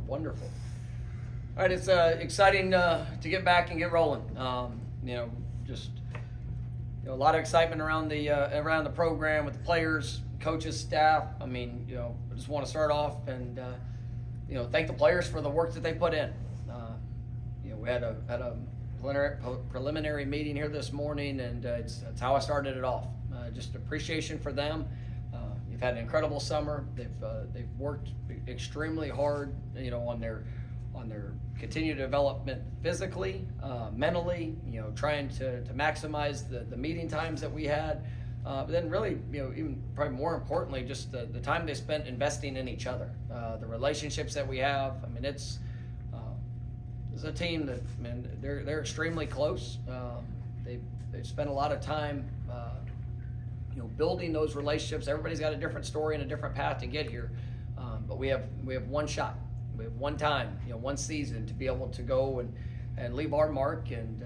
Wonderful. All right, it's exciting to get back and get rolling. Just a lot of excitement around the program with the players, coaches, staff. I just want to start off and thank the players for the work that they put in. We had a preliminary meeting here this morning, and that's how I started it off. Just appreciation for them. You've had an incredible summer. They've worked extremely hard, on their continued development physically, mentally. Trying to maximize the meeting times that we had, but then really, even probably more importantly, just the time they spent investing in each other, the relationships that we have. It's a team that they're extremely close. They've spent a lot of time. Building those relationships. Everybody's got a different story and a different path to get here, but we have one shot. We have one time, one season to be able to go and leave our mark and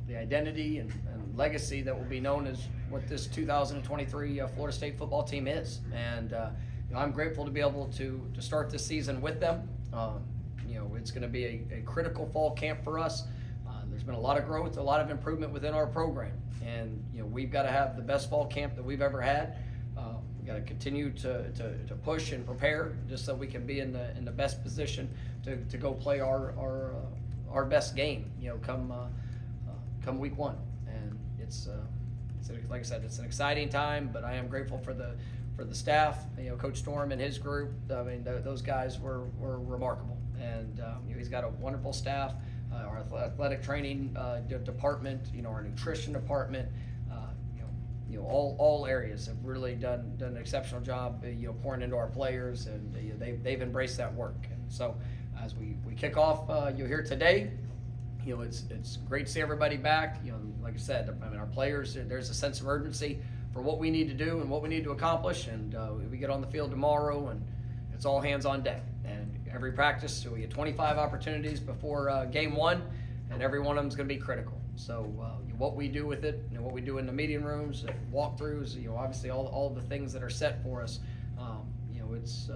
the identity and legacy that will be known as what this 2023 Florida State football team is. And I'm grateful to be able to start this season with them. It's going to be a critical fall camp for us. There's been a lot of growth, a lot of improvement within our program, and we've got to have the best fall camp that we've ever had. We've got to continue to push and prepare just so we can be in the best position to go play our best game. Come week one, and it's like I said, it's an exciting time. But I am grateful for the staff. Coach Storm and his group. Those guys were remarkable, and he's got a wonderful staff. Our athletic training department, our nutrition department, all areas have really done an exceptional job, pouring into our players, and they've embraced that work. And so, as we kick off, here today, it's great to see everybody back. Like I said, our players, there's a sense of urgency for what we need to do and what we need to accomplish, and we get on the field tomorrow, and it's all hands on deck. And every practice, so we get 25 opportunities before game one, and every one of them is going to be critical. So what we do with it, what we do in the meeting rooms, walkthroughs, obviously all of the things that are set for us, it's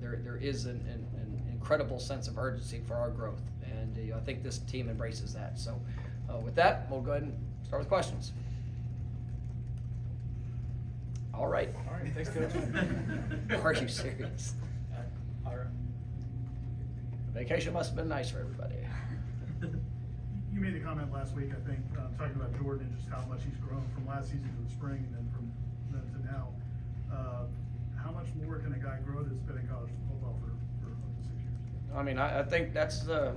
there is an incredible sense of urgency for our growth, and I think this team embraces that. So with that, we'll go ahead and start with questions. All right. All right, thanks, Coach. Are you serious? All right. Vacation must have been nice for everybody. You made a comment last week, I think, talking about Jordan and just how much he's grown from last season to the spring and then from then to now. How much more can a guy grow that's been in college football for up to 6 years? I think that's the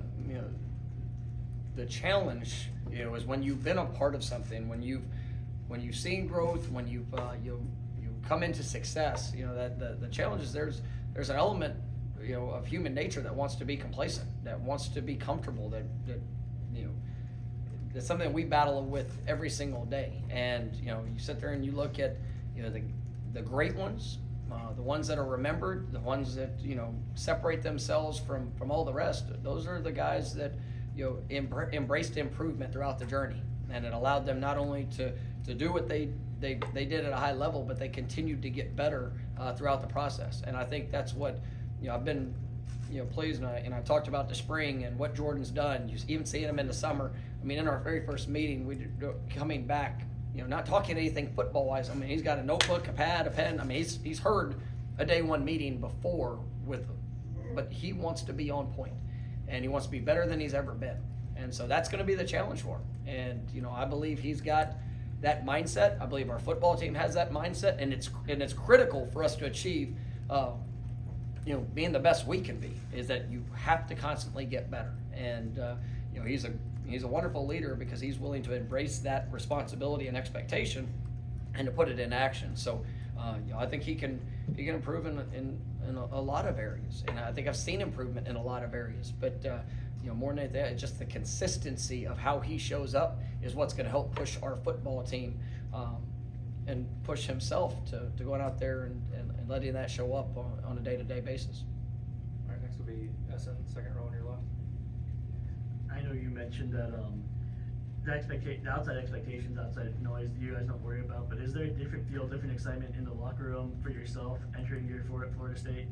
challenge, is when you've been a part of something, when you've seen growth, when you come into success, that the challenge is there's an element, of human nature that wants to be complacent, that wants to be comfortable, that it's something we battle with every single day. And you sit there and you look at the great ones, the ones that are remembered, the ones that separate themselves from all the rest. Those are the guys that embraced improvement throughout the journey, and it allowed them not only to do what they did at a high level, but they continued to get better throughout the process. And I think that's what I've been pleased, and I talked about the spring and what Jordan's done. You even seeing him in the summer. In our very first meeting, we coming back, not talking anything football wise. He's got a notebook, a pad, a pen. He's heard a day one meeting before but he wants to be on point, and he wants to be better than he's ever been. And so that's going to be the challenge for him. And I believe he's got that mindset. I believe our football team has that mindset, and it's critical for us to achieve. Being the best we can be, is that you have to constantly get better. And he's a wonderful leader because he's willing to embrace that responsibility and expectation and to put it in action. So I think he can improve in a lot of areas, and I think I've seen improvement in a lot of areas. But more than that, it's just the consistency of how he shows up is what's going to help push our football team and push himself to going out there and letting that show up on a day-to-day basis. All right, next will be Essen, second row on your left. I know you mentioned that the outside expectations, outside noise, you guys don't worry about, but is there a different feel, different excitement in the locker room for yourself entering year 4 at Florida State?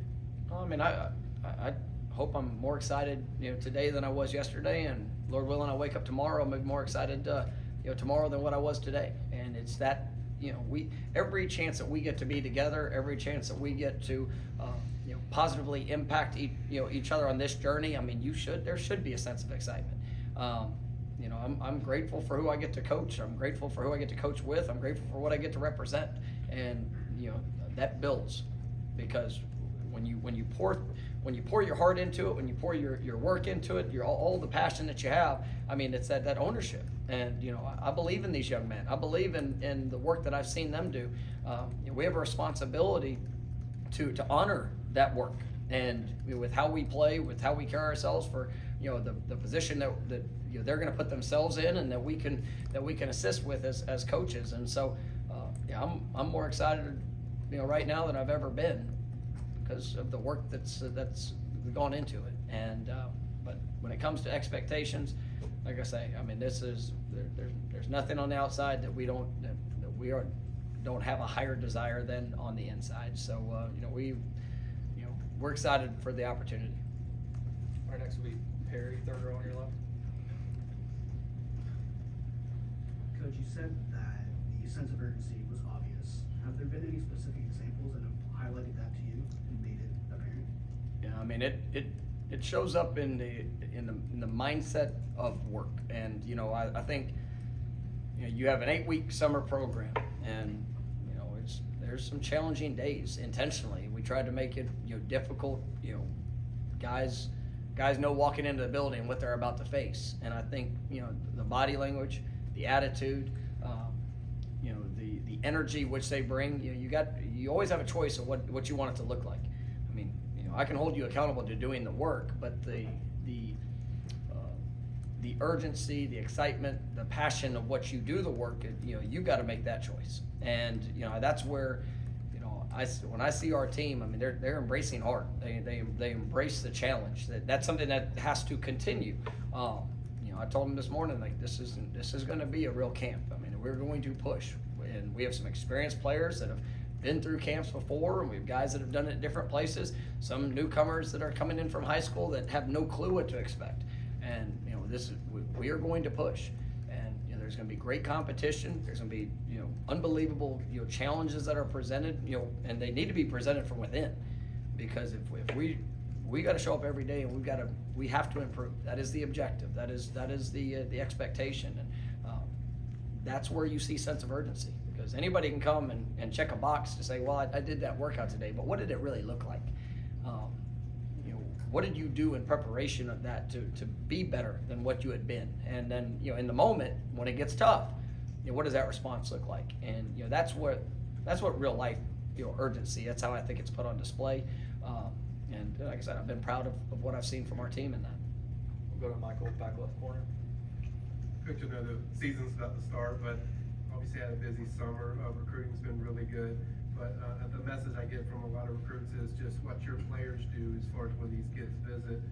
hope I'm more excited, today than I was yesterday, and Lord willing, I wake up tomorrow, I'm maybe more excited, tomorrow than what I was today. And it's that, every chance that we get to be together, every chance that we get to, positively impact each other on this journey. I mean, there should be a sense of excitement. I'm grateful for who I get to coach. I'm grateful for who I get to coach with. I'm grateful for what I get to represent, and that builds, because when you pour your heart into it, when you pour your work into it, all the passion that you have. I mean, it's that ownership, and I believe in these young men. I believe in the work that I've seen them do. We have a responsibility to honor that work, and with how we play, with how we carry ourselves for the position that they're going to put themselves in, and that we can assist with as coaches. And so I'm more excited right now than I've ever been, because of the work that's gone into it. And but when it comes to expectations, like I say, I mean, there's nothing on the outside that we don't have a higher desire than on the inside. So we're excited for the opportunity. All right, next will be Perry, third row on your left. Coach, you said that the sense of urgency was obvious. Have there been any specific examples that have highlighted that to you and made it apparent? Yeah, I mean, it shows up in the mindset of work. And I think you have an 8-week summer program, and there's some challenging days intentionally. We tried to make it difficult. Guys know walking into the building what they're about to face. And I think the body language, the attitude, the energy which they bring. You always have a choice of what you want it to look like. I mean, I can hold you accountable to doing the work, but the urgency, the excitement, the passion of what you do the work, you got to make that choice. And that's where when I see our team, I mean, they're embracing hard. They embrace the challenge. That's something that has to continue. I told them this morning, like, this is going to be a real camp. I mean, we're going to push, and we have some experienced players that have been through camps before, and we have guys that have done it at different places. Some newcomers that are coming in from high school that have no clue what to expect. And we are going to push, and there's going to be great competition. There's going to be unbelievable challenges that are presented, and they need to be presented from within, because if we got to show up every day, and we have to improve. That is the objective. That is the expectation, and that's where you see sense of urgency, because anybody can come and check a box to say, well, I did that workout today, but what did it really look like? What did you do in preparation of that to be better than what you had been? And then in the moment when it gets tough, what does that response look like? And that's what real life urgency. That's how I think it's put on display. And like I said, I've been proud of what I've seen from our team in that. We'll go to Michael, back left corner. Coach, I know the season's about to start, but obviously had a busy summer. Recruiting's been really good. But the message I get from a lot of recruits is just what your players do as far as when these kids visit,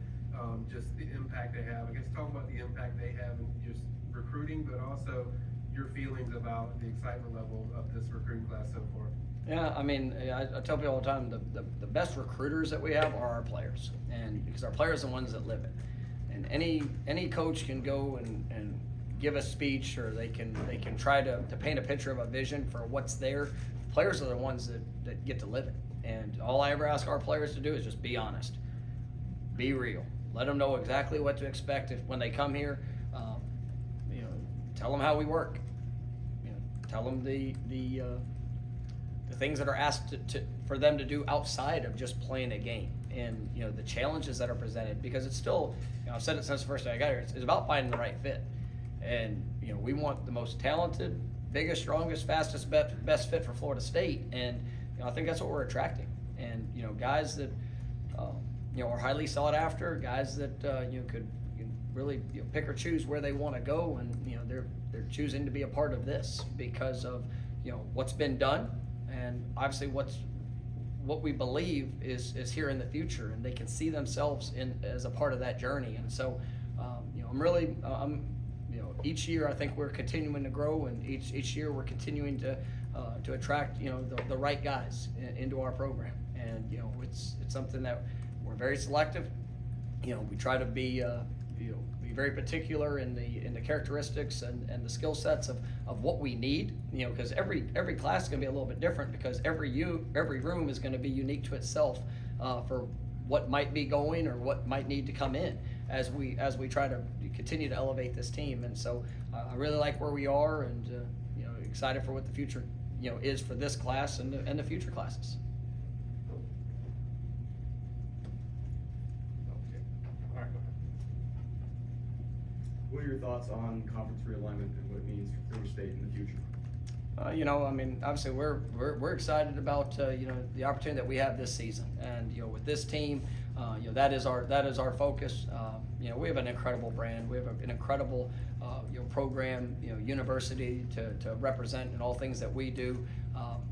just the impact they have. I guess talk about the impact they have in just recruiting, but also your feelings about the excitement level of this recruiting class so far. Yeah, I mean, I tell people all the time, the best recruiters that we have are our players, and because our players are the ones that live it. And any coach can go and give a speech, or they can try to paint a picture of a vision for what's there. Players are the ones that get to live it. And all I ever ask our players to do is just be honest, be real, let them know exactly what to expect when they come here. Tell them how we work. Tell them the things that are asked for them to do outside of just playing a game, and the challenges that are presented, because it's still, I've said it since the first day I got here, it's about finding the right fit. And we want the most talented, biggest, strongest, fastest, best fit for Florida State, and I think that's what we're attracting. And guys that are highly sought after, guys that could really pick or choose where they want to go, and they're choosing to be a part of this because of what's been done, and obviously what we believe is here in the future, and they can see themselves as a part of that journey. And so I'm each year I think we're continuing to grow, and each year we're continuing to attract the right guys into our program. And it's something that we're very selective. we try to be be very particular in the characteristics and the skill sets of what we need, because every class is going to be a little bit different, because every room is going to be unique to itself for what might be going or what might need to come in as we try to continue to elevate this team. And so I really like where we are, and excited for what the future is for this class and the future classes. Okay. All right, go ahead. What are your thoughts on conference realignment and what it means for Clear State in the future? Obviously we're excited about the opportunity that we have this season, and with this team, that is our focus. We have an incredible brand. We have an incredible program, university to represent in all things that we do.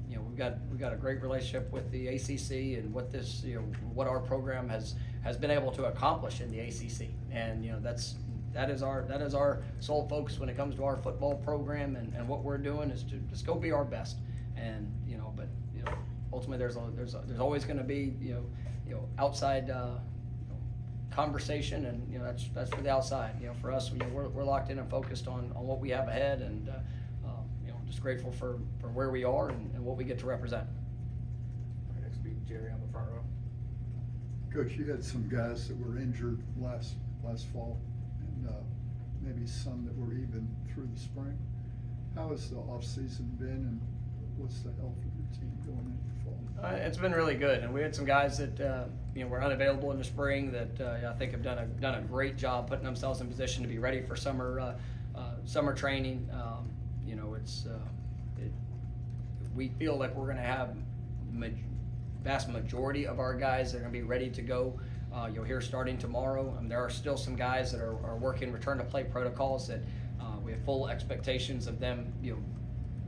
We've got a great relationship with the ACC and what our program has been able to accomplish in the ACC, and that is our sole focus when it comes to our football program, and what we're doing is to just go be our best. And but ultimately there's always going to be outside conversation, and that's for the outside. For us, we're locked in and focused on what we have ahead, and just grateful for where we are and what we get to represent. All right, next will be Jerry on the front row. Coach, you had some guys that were injured last fall, and maybe some that were even through the spring. How has the off season been, and what's the health of your team going into fall? It's been really good, and we had some guys that were unavailable in the spring that I think have done a great job putting themselves in position to be ready for summer training. We feel like we're going to have vast majority of our guys that are going to be ready to go. You'll hear starting tomorrow. There are still some guys that are working return to play protocols that we have full expectations of them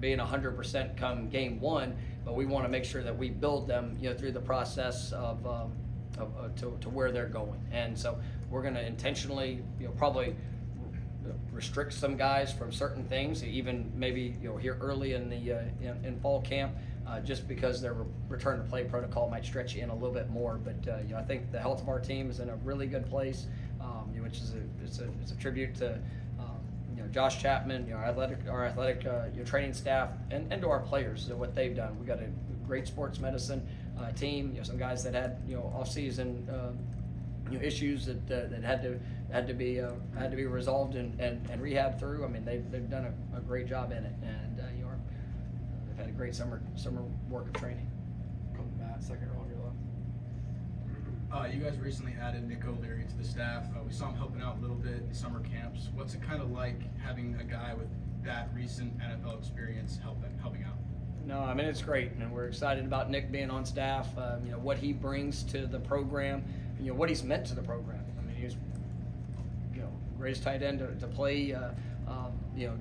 being 100% come game one, but we want to make sure that we build them through the process to where they're going. And so we're going to intentionally probably restrict some guys from certain things, even maybe here early in the in fall camp, just because their return to play protocol might stretch you in a little bit more. But I think the health of our team is in a really good place, which is it's a tribute to Josh Chapman, our athletic training staff, and to our players, what they've done. We got a great sports medicine team. Some guys that had off season issues that had to be resolved and rehab through. They've done a great job in it, and they've had a great summer work of training. Come to Matt, second row on your left. You guys recently added Nick O'Leary to the staff. We saw him helping out a little bit in summer camps. What's it kind of like having a guy with that recent NFL experience helping out? No, it's great, and we're excited about Nick being on staff. What he brings to the program, what he's meant to the program. He's greatest tight end to play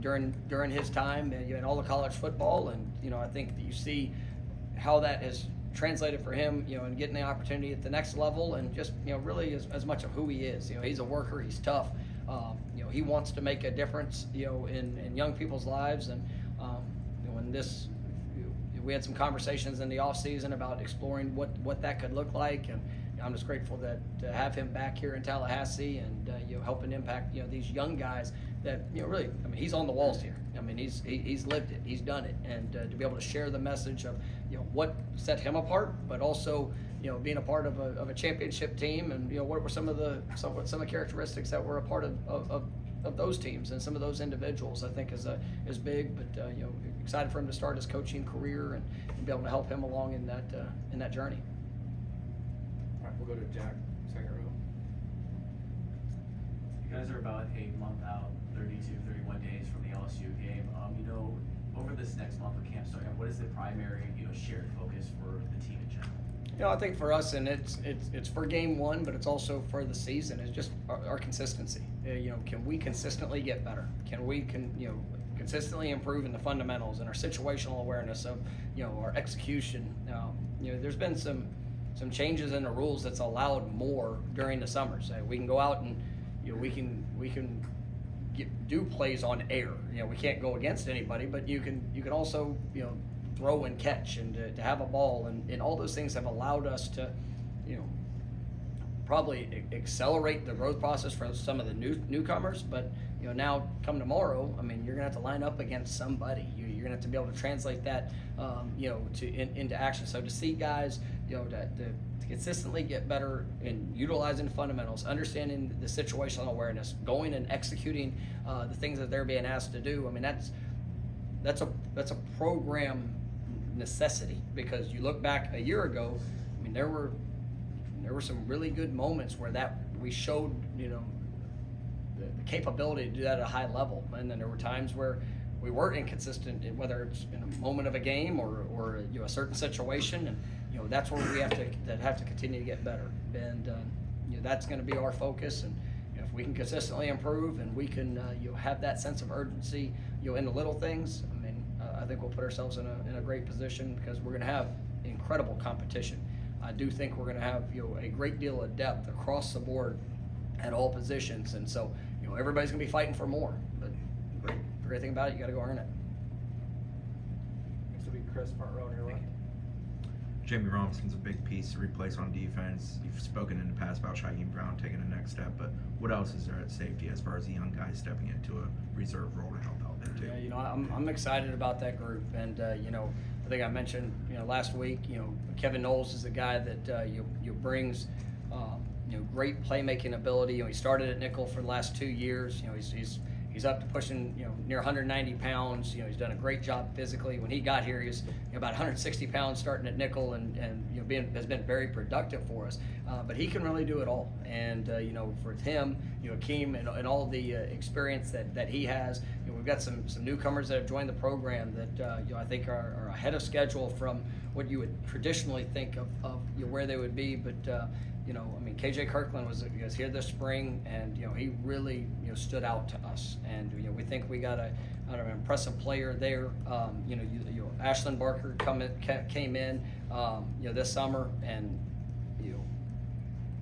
during his time in all the college football, and I think that you see how that has translated for him, and getting the opportunity at the next level, and just really as much of who he is. He's a worker, he's tough. He wants to make a difference in young people's lives, and when this. We had some conversations in the off season about exploring what that could look like, and I'm just grateful to have him back here in Tallahassee and helping impact these young guys that really he's on the walls here. He's lived it, he's done it, and to be able to share the message of what set him apart, but also being a part of a championship team, and what were some of the characteristics that were a part of those teams and some of those individuals, I think is big. But excited for him to start his coaching career and be able to help him along in that journey. All right, we'll go to Jack, second row. You guys are about a month out, 32, 31 days from the LSU game. Over this next month of camp starting, what is the primary, shared focus for the team in general? I think for us, and it's for game one, but it's also for the season, is just our consistency. Can we consistently get better? Can we consistently improve in the fundamentals and our situational awareness of our execution? There's been some changes in the rules that's allowed more during the summer. So we can go out and we can do plays on air. We can't go against anybody, but you can also throw and catch and to have a ball, and all those things have allowed us to probably accelerate the growth process for some of the newcomers. But now come tomorrow, I mean, you're gonna have to line up against somebody. You're gonna have to be able to translate that, into action. So to see guys, to consistently get better in utilizing fundamentals, understanding the situational awareness, going and executing the things that they're being asked to do. I mean, that's a program necessity, because you look back a year ago, I mean, there were some really good moments where that we showed, the capability to do that at a high level. And then there were times where we were inconsistent, whether it's in a moment of a game or a certain situation. And, that's where we have to continue to get better. And, that's going to be our focus. And, if we can consistently improve and we can, have that sense of urgency, in the little things, I mean, I think we'll put ourselves in a great position, because we're going to have incredible competition. I do think we're going to have, a great deal of depth across the board at all positions. And so, everybody's going to be fighting for more. But the great thing about it, you got to go earn it. Next will be Chris, front row on your left. Jamie Robinson's a big piece to replace on defense. You've spoken in the past about Shaheem Brown taking the next step, but what else is there at safety as far as the young guys stepping into a reserve role to help out there too? Yeah, I'm excited about that group. And, I think I mentioned, last week, Kevin Knowles is a guy that brings, great playmaking ability. He started at nickel for the last 2 years. He's up to pushing, near 190 pounds. He's done a great job physically. When he got here, he was about 160 pounds starting at nickel, and has been very productive for us. But he can really do it all. And, for him, Akeem and all the experience that he has, we've got some newcomers that have joined the program that, I think are ahead of schedule from what you would traditionally think of where they would be. But, I mean, KJ Kirkland was here this spring, and he really stood out to us, and we think we got an impressive player there. Ashlyn Barker came in this summer, and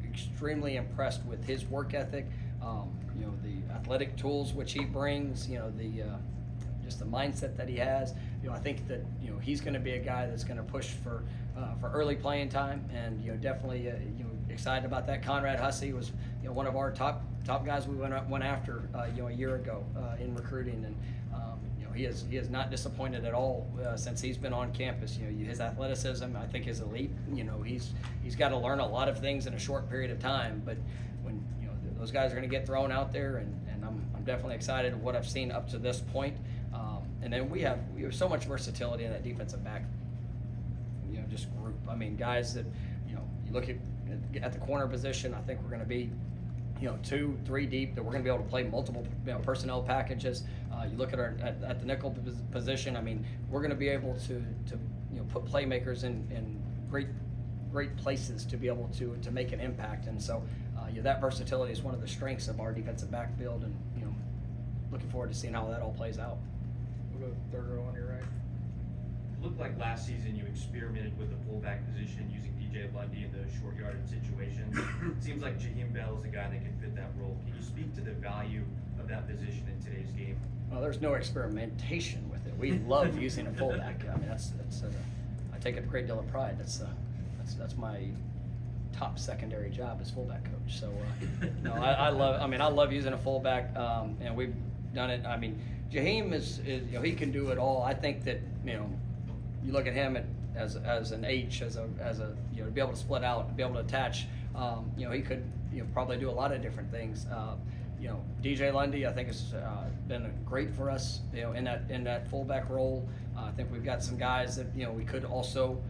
extremely impressed with his work ethic, the athletic tools which he brings, just the mindset that he has. I think that he's going to be a guy that's going to push for early playing time, and definitely excited about that. Conrad Hussey was one of our top guys we went after a year ago in recruiting, and he has not disappointed at all since he's been on campus. His athleticism, I think, is elite. He's got to learn a lot of things in a short period of time, but when those guys are going to get thrown out there, and I'm definitely excited of what I've seen up to this point. And then we have so much versatility in that defensive back, just group. I mean, guys that you look at the corner position. I think we're going to be 2-3 deep, that we're going to be able to play multiple personnel packages. You look at the nickel position. I mean, we're going to be able to put playmakers in great places to be able to make an impact. And so that versatility is one of the strengths of our defensive backfield, and looking forward to seeing how that all plays out. We'll go third row on your right. It looked like last season you experimented with the fullback position using DJ Lundy in those short yardage situations. It seems like Jaheim Bell is a guy that can fit that role. Can you speak to the value of that position in today's game? Well, there's no experimentation with it. We love using a fullback. I mean, I take a great deal of pride. That's my top secondary job as fullback coach. So no, I love using a fullback, and we've done it. I mean, Jaheim is he can do it all. I think that you look at him as an H, as a to be able to split out and be able to attach. He could probably do a lot of different things. DJ Lundy, I think, has been great for us, in that fullback role. I think we've got some guys that we could also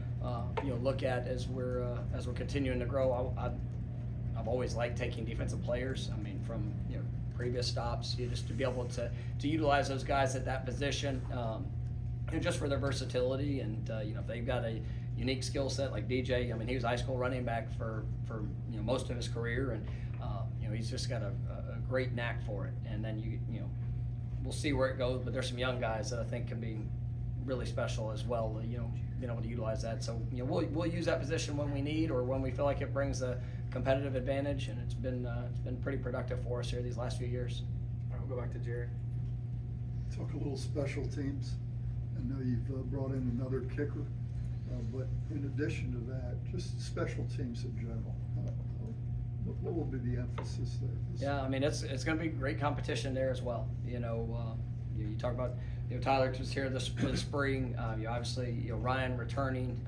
look at as we're continuing to grow. I've always liked taking defensive players. I mean, from previous stops, just to be able to utilize those guys at that position, just for their versatility, and if they've got a unique skill set like DJ. I mean, he was high school running back for most of his career, and he's just got a great knack for it. And then we'll see where it goes, but there's some young guys that I think can be really special as well. Being able to utilize that. So we'll use that position when we need, or when we feel like it brings a competitive advantage, and it's been pretty productive for us here these last few years. All right, we'll go back to Jerry. Talk a little special teams. I know you've brought in another kicker, but in addition to that, just special teams in general. What will be the emphasis there? Yeah, I mean, it's going to be great competition there as well. You talk about, Tyler was here this spring. Obviously, Ryan returning.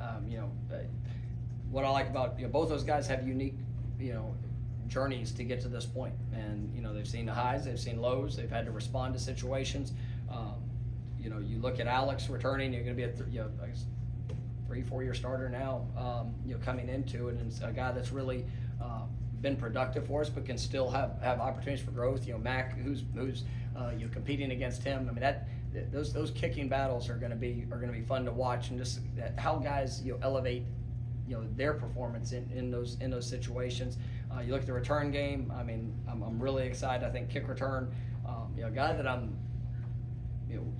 What I like about, both those guys have unique, journeys to get to this point. And, they've seen the highs, they've seen lows, they've had to respond to situations. You look at Alex returning, you're going to be a 3-4 year starter now, coming into it, and it's a guy that's really been productive for us, but can still have opportunities for growth. Mac, who's competing against him. I mean, those kicking battles are going to be fun to watch, and just how guys elevate their performance in those situations. You look at the return game. I mean, I'm really excited. I think kick return, a guy that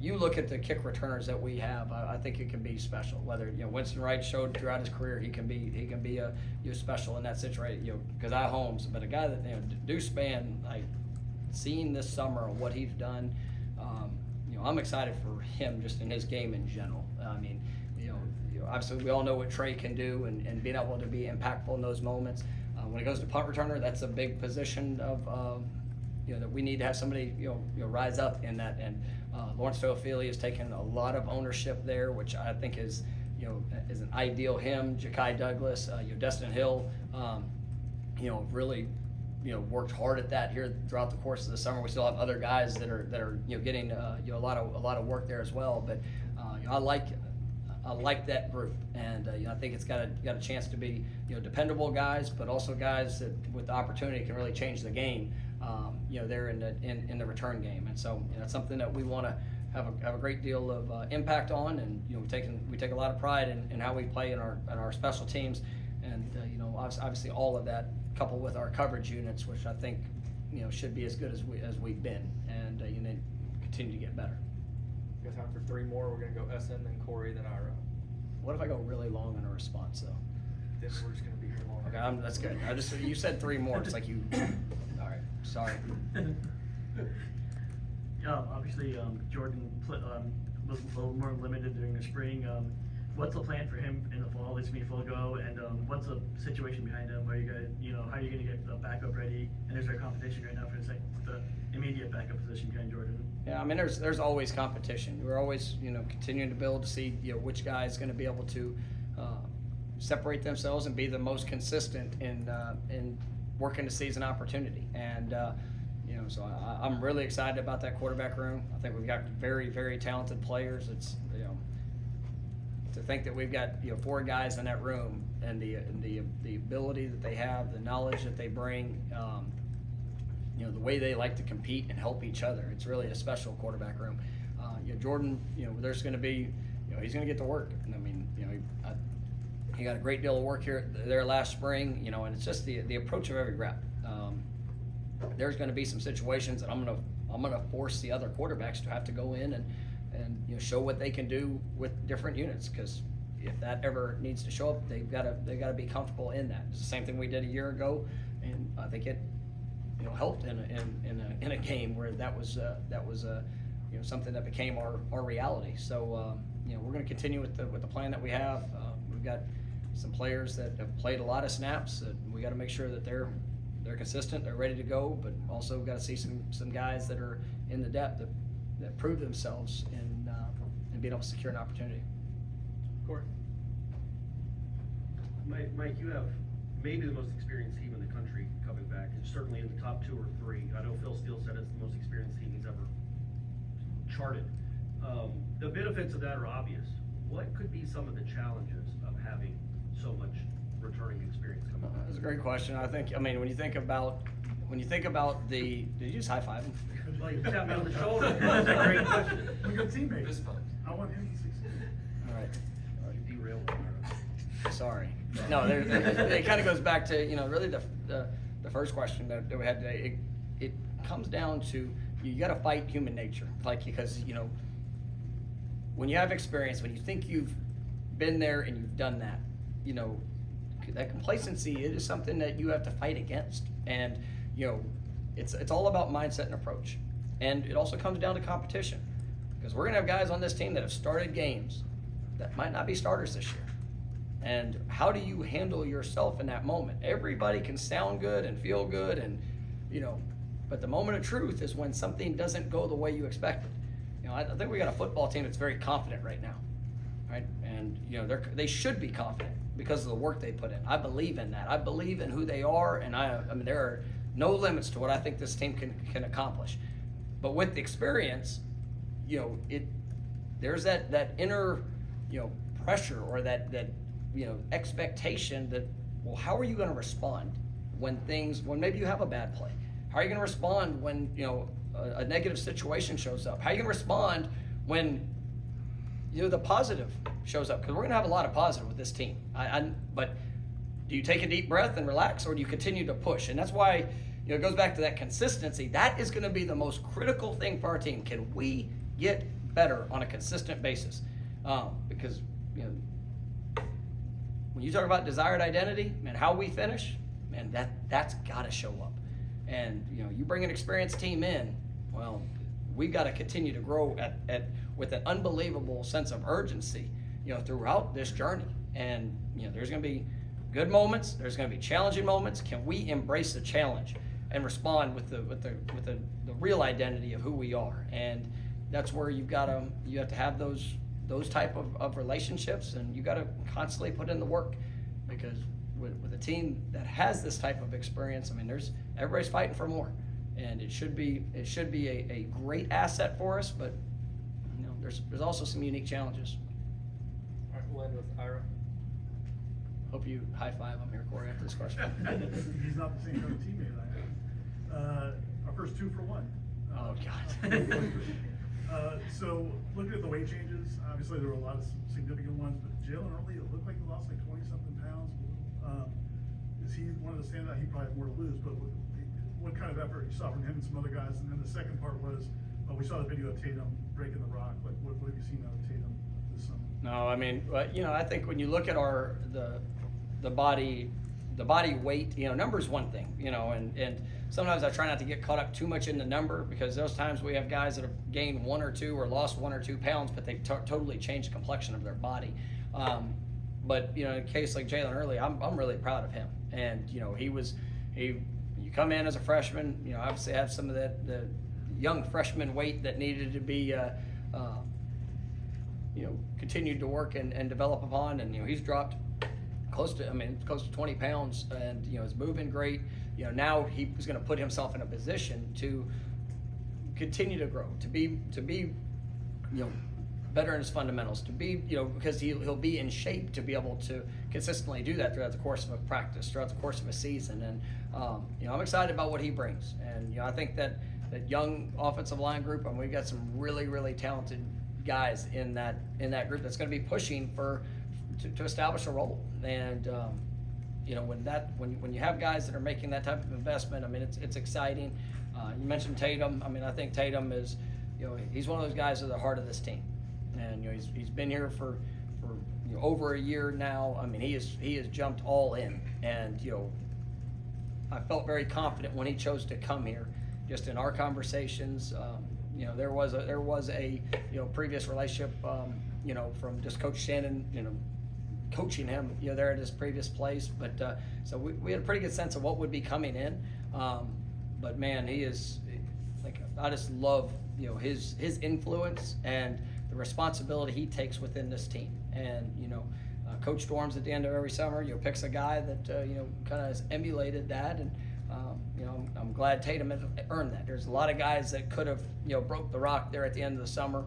you look at the kick returners that we have. I think it can be special. Whether Winston Wright showed throughout his career he can be a special in that situation. Because Holmes, but a guy that Deuce Spann, like seeing this summer what he's done. I'm excited for him just in his game in general. I mean, obviously we all know what Trey can do, and being able to be impactful in those moments. When it goes to punt returner, that's a big position of that we need to have somebody rise up in that. And Lawrence Teofili has taken a lot of ownership there, which I think is an ideal him. Ja'Kai Douglas, Destin Hill, really worked hard at that here throughout the course of the summer. We still have other guys that are getting a lot of work there as well. But I like that group, and I think it's got a chance to be dependable guys, but also guys that with the opportunity can really change the game. There in the return game, and so it's something that we want to have a great deal of impact on, and we take a lot of pride in how we play in our special teams, and obviously all of that coupled with our coverage units, which I think should be as good as we've been, and continue to get better. We got time for 3 more. We're gonna go SN, then Corey, then Ira. What if I go really long on a response though? Then we're just gonna be here long. Okay, that's good. You said 3 more. It's like you. All right, sorry. Obviously, Jordan was a little more limited during the spring. What's the plan for him in the fall? This means full go, and what's the situation behind him? Are you guys, how are you going to get the backup ready? And is there competition right now for the immediate backup position behind Jordan? Yeah, I mean, there's always competition. We're always continuing to build to see which guy is going to be able to separate themselves and be the most consistent in working to seize an opportunity. And so I'm really excited about that quarterback room. I think we've got very, very talented players. It's to think that we've got 4 guys in that room, and the ability that they have, the knowledge that they bring, the way they like to compete and help each other. It's really a special quarterback room. Jordan, there's going to be, he's going to get to work. And I mean, he got a great deal of work there last spring, and it's just the approach of every rep. There's going to be some situations that I'm going to force the other quarterbacks to have to go in and show what they can do with different units, because if that ever needs to show up, they've got to be comfortable in that. It's the same thing we did a year ago, and I think it helped in a game where that was something that became our reality. So we're going to continue with the plan that we have. We've got some players that have played a lot of snaps that we got to make sure that they're consistent, they're ready to go, but also got to see some guys that are in the depth that prove themselves in being able to secure an opportunity. Corey. Mike, you have maybe the most experienced team in the country coming back, and certainly in the top 2 or 3. I know Phil Steele said it's the most experienced team he's ever charted. The benefits of that are obvious. What could be some of the challenges of having so much returning experience coming back? That's a great question. I think, when you think about did you just high five him? Well, you tapped me on the shoulder. That's a great question. We're good teammates. I want him to succeed. All right. You derailed me. Sorry. No, it kind of goes back to really the first question that we had today. It comes down to you got to fight human nature, because when you have experience, when you think you've been there and you've done that, that complacency is something that you have to fight against, and it's all about mindset and approach, and it also comes down to competition, because we're gonna have guys on this team that have started games that might not be starters this year. And how do you handle yourself in that moment? Everybody can sound good and feel good, and but the moment of truth is when something doesn't go the way you expected. I think we got a football team that's very confident right now, right? And they should be confident because of the work they put in. I believe in that. I believe in who they are, and I mean there are no limits to what I think this team can accomplish. But with the experience, there's that inner pressure or that expectation that, well, how are you going to respond when maybe you have a bad play? How are you going to respond when a negative situation shows up? How are you going to respond when the positive shows up? Because we're going to have a lot of positive with this team. But do you take a deep breath and relax, or do you continue to push? And that's why it goes back to that consistency. That is going to be the most critical thing for our team. Can we get better on a consistent basis? Because when you talk about desired identity and how we finish, man, that's got to show up. And you bring an experienced team in, well, we've got to continue to grow with an unbelievable sense of urgency, throughout this journey. And there's going to be good moments, there's going to be challenging moments. Can we embrace the challenge and respond with the real identity of who we are? And that's where you have to have those type of relationships, and you got to constantly put in the work, because with a team that has this type of experience, I mean, everybody's fighting for more, and it should be a great asset for us. But there's also some unique challenges. All right, we'll end with Ira. Hope you high five him here, Corey, after this question. He's not the same kind of teammate I am. Our first 2 for 1. Oh God. So looking at the weight changes, obviously there were a lot of significant ones, but Jalen Early, it looked like he lost like 20-something pounds. Is he one of the standout? He probably had more to lose, but what kind of effort you saw from him and some other guys? And then the second part was, we saw the video of Tatum breaking the rock. Like, what have you seen out of Tatum this summer? No, I mean, I think when you look at the body weight, number's one thing, and sometimes I try not to get caught up too much in the number, because those times we have guys that have gained 1 or 2 or lost 1 or 2 pounds, but they've totally changed the complexion of their body. But in a case like Jalen Early, I'm really proud of him. And you come in as a freshman, obviously have some of the young freshman weight that needed to be continued to work and develop upon, and he's dropped close to 20 pounds, and is moving great. Now he's going to put himself in a position to continue to grow, to be better in his fundamentals, to be because he'll be in shape to be able to consistently do that throughout the course of a practice, throughout the course of a season. And I'm excited about what he brings. And I think that young offensive line group, and we've got some really, really talented guys in that group that's going to be pushing to establish a role. And when you have guys that are making that type of investment, I mean, it's exciting. You mentioned Tatum. I mean, I think Tatum is, he's one of those guys at the heart of this team, and he's been here for over a year now. I mean, he has jumped all in, and I felt very confident when he chose to come here. Just in our conversations, there was a previous relationship, from just Coach Shannon, coaching him, there at his previous place. But so we had a pretty good sense of what would be coming in. But man, he is I just love his influence and the responsibility he takes within this team. And Coach Storms at the end of every summer picks a guy that kind of has emulated that, and I'm glad Tatum has earned that. There's a lot of guys that could have broke the rock there at the end of the summer.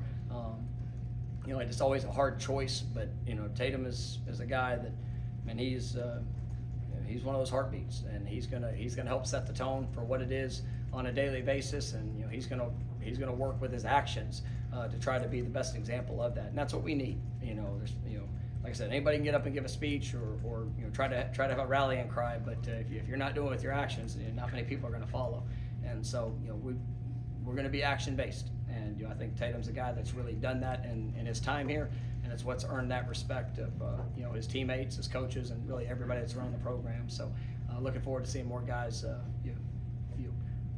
It's always a hard choice, but Tatum is a guy that, man, he's one of those heartbeats, and he's gonna help set the tone for what it is on a daily basis, and he's gonna work with his actions to try to be the best example of that, and that's what we need. There's like I said, anybody can get up and give a speech or try to have a rallying cry, but if you're not doing it with your actions, not many people are going to follow. And so we're going to be action based, and I think Tatum's a guy that's really done that in his time here, and it's what's earned that respect of his teammates, his coaches, and really everybody that's around the program. So looking forward to seeing more guys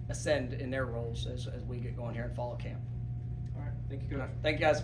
ascend in their roles as we get going here in fall camp. All right, thank you, Coach. Thank you, guys.